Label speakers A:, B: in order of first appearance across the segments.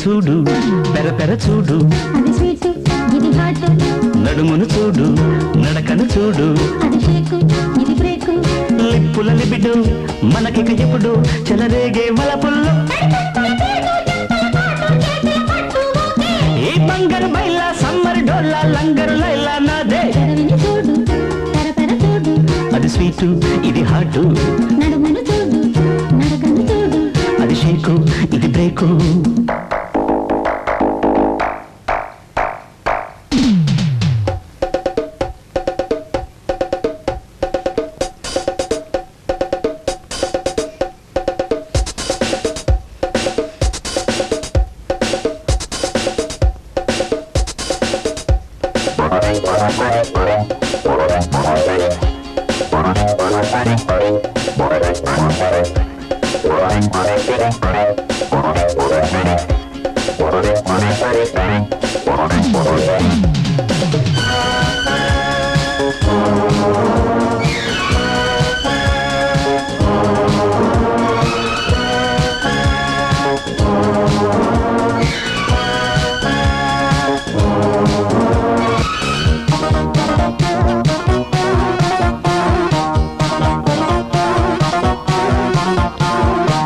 A: చూడు పెర పెర చూడు
B: అది స్వీట్ ఇది హాట్
A: నడుమును చూడు నడకను చూడు
B: అది షేక్ ఇది బ్రేక్
A: లిప్పుల లిబిడు మనకిక ఎప్పుడు చెలరేగే వలపుల్లో ఈ బంగారు బైల సమ్మర్ డోలా లంగరు లైలా నాదే
B: పెదవిని చూడు పెర పెర చూడు
A: అది స్వీటు ఇది హాటు
B: నడుమును చూడు నడకను చూడు
A: అది షేకు ఇది బ్రేకు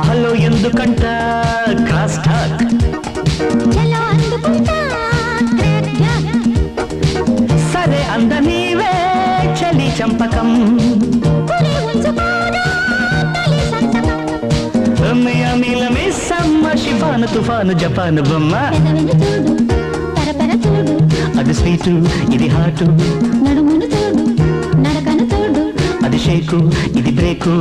A: హలో ఎందుకంట క్రాస్ టాక్
B: చలో అందుకుంటా క్రాక్ జాక్
A: సరే అంద నీవే చలి చంపకం
B: పులి ఉంచుకోరా తలి సంతకం
A: మియామిల మిస్సమ్మ షిఫాను తుఫాను జపాను బొమ్మ
B: పెదవిని చూడు పెర పెర చూడు
A: అది స్వీటు ఇది హాటు
B: నడుమును చూడు నడకను చూడు
A: అది షేకు ఇది బ్రేకు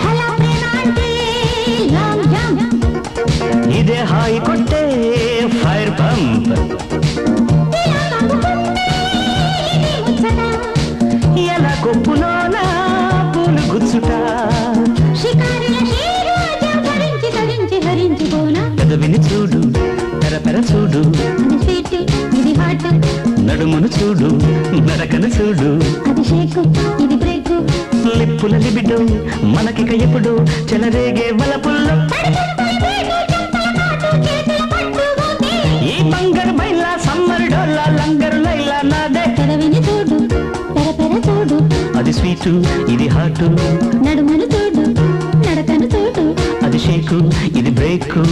B: హలో ప్రేమాంటి లాంగ్ జంప్
A: ఇదే హాయి కొట్టే ఫైర్ పంప్
B: ఇలా నవ్వుకుంటే ఇది ముచ్చట
A: ఎలా కొప్పులోన పూలు గుచ్చుట
B: షికారుల శ్రీరాజా ధరించి ధరించి హరించిపోనా
A: పెదవిని చూడు పెర పెర చూడు
B: అది స్వీట్ ఇది హాట్
A: నడుమును చూడు నడకను చూడు
B: అది షేక్ ఇది బ్రేక్
A: లిప్పుల లిబిడు మనకిక ఎప్పుడు చెలరేగే వలపుల్లో ఈ బంగారు బైల సమ్మర్ డోలా లంగరు లైలా నాదే
B: పెదవిని చూడు పెర పెర చూడు
A: అది స్వీటు ఇది హాటు
B: నడుమును చూడు నడకను చూడు
A: అది షేకు ఇది బ్రేకు